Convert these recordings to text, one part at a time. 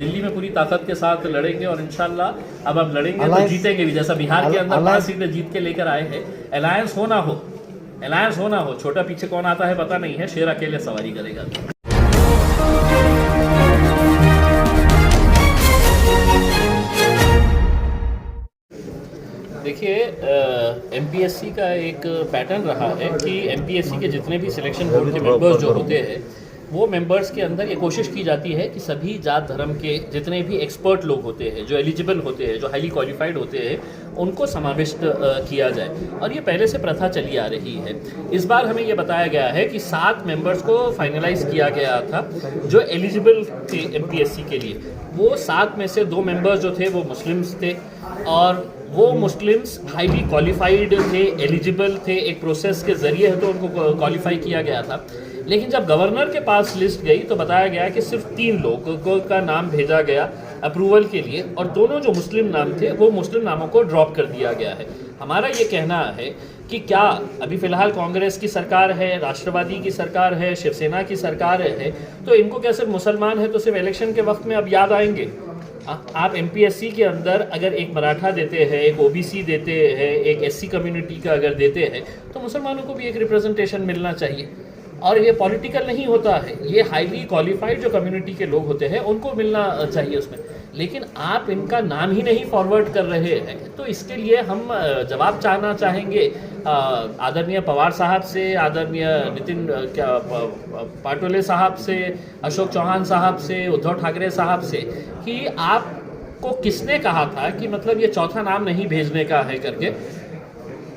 दिल्ली में पूरी ताकत के साथ लड़ेंगे और इंशाल्लाह अब हम लड़ेंगे तो जीतेंगे भी, जैसा बिहार के अंदर 5 सीटें जीत के लेकर आए हैं। अलायंस हो ना हो, छोटा पीछे कौन आता है पता नहीं है, शेर अकेले सवारी करेगा। देखिए, एमपीएससी का एक पैटर्न रहा है कि एमपीएससी के जितने भी सिलेक्शन बोर्ड के मेंबर्स जो होते हैं वो मेंबर्स के अंदर ये कोशिश की जाती है कि सभी जात धर्म के जितने भी एक्सपर्ट लोग होते हैं, जो एलिजिबल होते हैं, जो हाईली क्वालिफाइड होते हैं, उनको समाविष्ट किया जाए। और ये पहले से प्रथा चली आ रही है। इस बार हमें ये बताया गया है कि 7 मेंबर्स को फाइनलाइज किया गया था जो एलिजिबल थे एमपीएससी के लिए। वो 7 में से 2 मेंबर्स जो थे वो मुस्लिम्स थे और वो मुस्लिम्स हाईली क्वालिफाइड थे, एलिजिबल थे, एक प्रोसेस के ज़रिए है तो उनको क्वालिफाई किया गया था। लेकिन जब गवर्नर के पास लिस्ट गई तो बताया गया कि सिर्फ 3 लोगों का नाम भेजा गया अप्रूवल के लिए और दोनों जो मुस्लिम नाम थे वो मुस्लिम नामों को ड्रॉप कर दिया गया है। हमारा ये कहना है कि क्या अभी फ़िलहाल कांग्रेस की सरकार है, राष्ट्रवादी की सरकार है, शिवसेना की सरकार है, तो इनको क्या सिर्फ मुसलमान है तो सिर्फ इलेक्शन के वक्त में अब याद आएंगे? आप एमपीएससी के अंदर अगर एक मराठा देते हैं, एक ओबीसी देते हैं, एक एससी कम्युनिटी का अगर देते हैं तो मुसलमानों को भी एक रिप्रेजेंटेशन मिलना चाहिए। और ये पॉलिटिकल नहीं होता है, ये हाईली क्वालिफाइड जो कम्युनिटी के लोग होते हैं उनको मिलना चाहिए उसमें। लेकिन आप इनका नाम ही नहीं फॉरवर्ड कर रहे हैं, तो इसके लिए हम जवाब चाहना चाहेंगे आदरणीय पवार साहब से, आदरणीय नितिन पाटोले साहब से, अशोक चौहान साहब से, उद्धव ठाकरे साहब से कि आपको किसने कहा था कि मतलब ये चौथा नाम नहीं भेजने का है करके।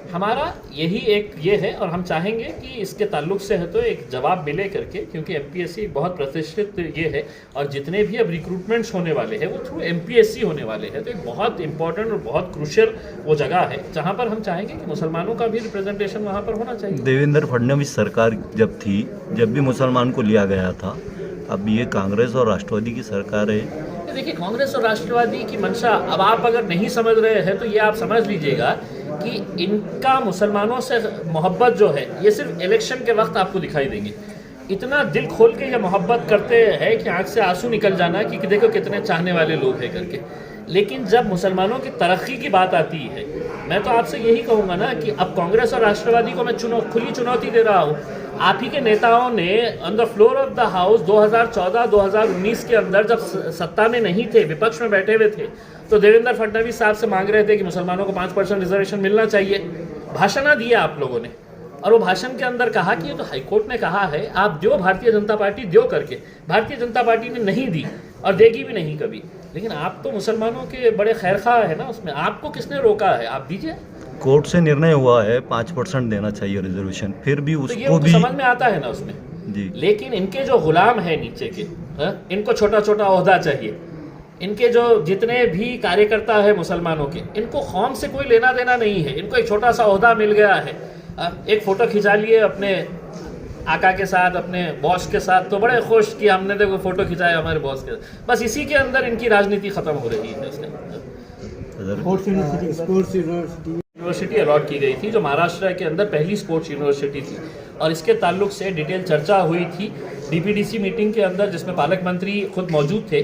हमारा यही एक ये है और हम चाहेंगे कि इसके ताल्लुक से है तो एक जवाब मिले करके, क्योंकि एमपीएससी एक बहुत प्रतिष्ठित ये है और जितने भी अब रिक्रूटमेंट्स होने वाले हैं वो थ्रू एमपीएससी होने वाले हैं। तो एक बहुत इंपॉर्टेंट और बहुत क्रूशियल वो जगह है जहाँ पर हम चाहेंगे कि मुसलमानों का भी रिप्रेजेंटेशन वहाँ पर होना चाहिए। देवेंद्र फडणवीस सरकार जब थी, जब भी मुसलमान को लिया गया था, अब ये कांग्रेस और राष्ट्रवादी की सरकार है। देखिए, कांग्रेस और राष्ट्रवादी की मंशा अब आप अगर नहीं समझ रहे हैं तो ये आप समझ लीजिएगा कि इनका मुसलमानों से मोहब्बत जो है ये सिर्फ इलेक्शन के वक्त आपको दिखाई देंगे। इतना दिल खोल के ये मोहब्बत करते हैं कि आंख से आंसू निकल जाना कि देखो कितने चाहने वाले लोग हैं करके। लेकिन जब मुसलमानों की तरक्की की बात आती है, मैं तो आपसे यही कहूँगा ना कि अब कांग्रेस और राष्ट्रवादी को मैं खुली चुनौती दे रहा हूँ। आप ही के नेताओं ने on the floor of the house 2014-2019 के अंदर जब सत्ता में नहीं थे, विपक्ष में बैठे हुए थे, तो देवेंद्र फडणवीस साहब से मांग रहे थे कि मुसलमानों को 5% रिजर्वेशन मिलना चाहिए। भाषण दिया आप लोगों ने और वो भाषण के अंदर कहा कि ये तो हाईकोर्ट ने कहा है आप दो, भारतीय जनता पार्टी दो करके। भारतीय जनता पार्टी ने नहीं दी और देगी भी नहीं कभी। लेकिन आप तो मुसलमानों के बड़े खैरख्वाह है ना, उसमें आपको किसने रोका है? आप दीजिए। कोर्ट से निर्णय हुआ है 5% देना चाहिए रिजर्वेशन, फिर भी उसको तो भी समझ में आता है ना उसमें जी। लेकिन इनके जो गुलाम है नीचे के, इनको छोटा छोटा ओहदा चाहिए। इनके जो जितने भी कार्यकर्ता है मुसलमानों के, इनको कौम से कोई लेना देना नहीं है। इनको एक छोटा सा ओहदा मिल गया है, एक फ़ोटो खिंचा लिए अपने आका के साथ, अपने बॉस के साथ, तो बड़े खुश कि हमने देखो फ़ोटो खिंचाया हमारे बॉस के साथ। बस इसी के अंदर इनकी राजनीति ख़त्म हो रही है। यूनिवर्सिटी अलॉट की गई थी जो महाराष्ट्र के अंदर पहली स्पोर्ट्स यूनिवर्सिटी थी और इसके ताल्लुक से डिटेल चर्चा हुई थी डीपीडीसी मीटिंग के अंदर, जिसमें पालक मंत्री खुद मौजूद थे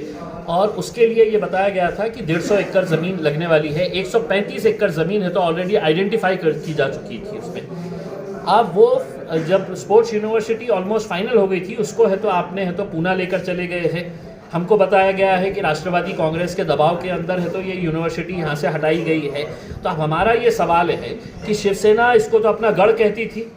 और उसके लिए ये बताया गया था कि 150 एकड़ ज़मीन लगने वाली है। 135 एकड़ ज़मीन है तो ऑलरेडी आइडेंटिफाई की जा चुकी थी उसमें। अब वो जब स्पोर्ट्स यूनिवर्सिटी ऑलमोस्ट फाइनल हो गई थी, उसको है तो आपने है तो पूना लेकर चले गए हैं। हमको बताया गया है कि राष्ट्रवादी कांग्रेस के दबाव के अंदर है तो ये यूनिवर्सिटी यहाँ से हटाई गई है। तो अब हमारा ये सवाल है कि शिवसेना इसको तो अपना गढ़ कहती थी,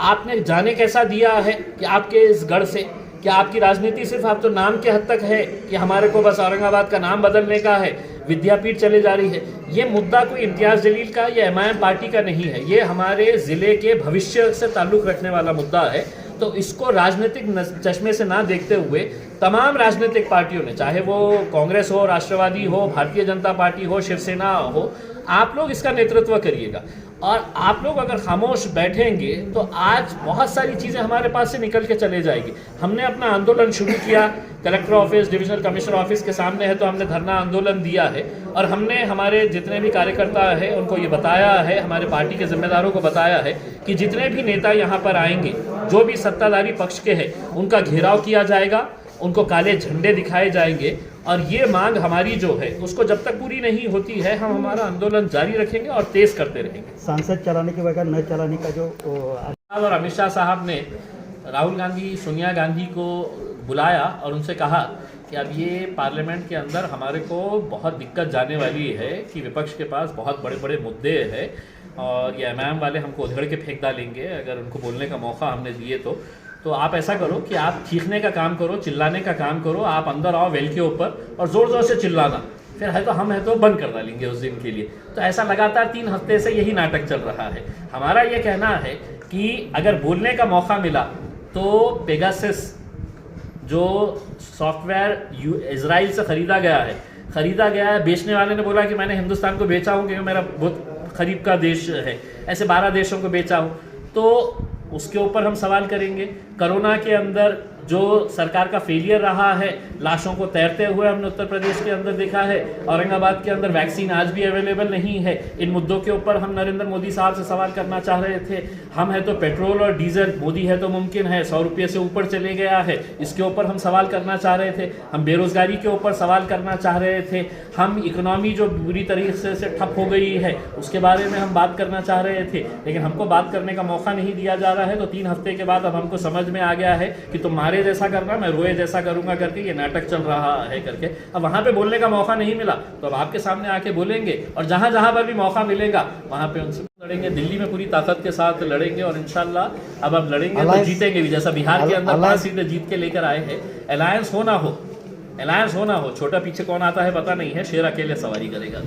आपने जाने कैसा दिया है कि आपके इस गढ़ से क्या आपकी राजनीति सिर्फ आप तो नाम के हद तक है कि हमारे को बस औरंगाबाद का नाम बदलने का है, विद्यापीठ चले जा रही है। ये मुद्दा कोई इम्तियाज़ जलील का या एमआईएम पार्टी का नहीं है, ये हमारे ज़िले के भविष्य से ताल्लुक़ रखने वाला मुद्दा है। तो इसको राजनीतिक चश्मे से ना देखते हुए तमाम राजनीतिक पार्टियों ने, चाहे वो कांग्रेस हो, राष्ट्रवादी हो, भारतीय जनता पार्टी हो, शिवसेना हो, आप लोग इसका नेतृत्व करिएगा। और आप लोग अगर खामोश बैठेंगे तो आज बहुत सारी चीज़ें हमारे पास से निकल के चले जाएगी। हमने अपना आंदोलन शुरू किया collector office, divisional commissioner office के सामने है तो हमने धरना आंदोलन दिया है और हमने हमारे जितने भी कार्यकर्ता है उनको ये बताया है, हमारे पार्टी के जिम्मेदारों को बताया है कि जितने भी नेता यहाँ पर आएंगे, जो भी सत्ताधारी पक्ष के हैं, उनका घेराव किया जाएगा, उनको काले झंडे दिखाए जाएंगे और ये मांग हमारी जो है उसको जब तक पूरी नहीं होती है हम हमारा आंदोलन जारी रखेंगे और तेज करते रहेंगे। सांसद चलाने के बगैर न चलाने का जो और अमित शाह साहब ने राहुल गांधी, सोनिया गांधी को बुलाया और उनसे कहा कि अब ये पार्लियामेंट के अंदर हमारे को बहुत दिक्कत जाने वाली है कि विपक्ष के पास बहुत बड़े बड़े मुद्दे हैं और ये एमआईएम वाले हमको उधेड़ के फेंक डालेंगे अगर उनको बोलने का मौका हमने दिए तो आप ऐसा करो कि आप चीखने का काम करो, चिल्लाने का काम करो, आप अंदर आओ वेल के ऊपर और ज़ोर ज़ोर से चिल्लाना, फिर है तो हम है तो बंद कर डालेंगे उस दिन के लिए। तो ऐसा लगातार 3 हफ्ते से यही नाटक चल रहा है। हमारा ये कहना है कि अगर बोलने का मौका मिला तो पेगासस जो सॉफ्टवेयर इजराइल से खरीदा गया है, बेचने वाले ने बोला कि मैंने हिंदुस्तान को बेचा हूँ क्योंकि मेरा बहुत करीब का देश है, ऐसे 12 देशों को बेचा हूँ, तो उसके ऊपर हम सवाल करेंगे। कोरोना के अंदर जो सरकार का फेलियर रहा है, लाशों को तैरते हुए हमने उत्तर प्रदेश के अंदर देखा है, औरंगाबाद के अंदर वैक्सीन आज भी अवेलेबल नहीं है। इन मुद्दों के ऊपर हम नरेंद्र मोदी साहब से सवाल करना चाह रहे थे। हम है तो पेट्रोल और डीजल, मोदी है तो मुमकिन है 100 रुपये से ऊपर चले गया है, इसके ऊपर हम सवाल करना चाह रहे थे। हम बेरोजगारी के ऊपर सवाल करना चाह रहे थे। हम इकोनॉमी जो बुरी तरीके से ठप हो गई है उसके बारे में हम बात करना चाह रहे थे, लेकिन हमको बात करने का मौका नहीं दिया जा रहा है। तो 3 हफ्ते के बाद अब हमको समझ में आ गया है कि तुम्हारे जैसा करना, मैं रोए जैसा करूंगा करके ये नाटक चल रहा है करके। अब वहां पे बोलने का मौका नहीं मिला तो अब आपके सामने आके बोलेंगे और जहां जहां पर भी मौका मिलेगा वहां पे उनसे लड़ेंगे। दिल्ली में पूरी ताकत के साथ लड़ेंगे और इंशाल्लाह अब लड़ेंगे तो जीतेंगे भी, जैसा बिहार के अंदर 5 सीटें जीत के लेकर आए हैं। अलायंस हो ना हो, छोटा पीछे कौन आता है पता नहीं है, शेर अकेले सवारी करेगा।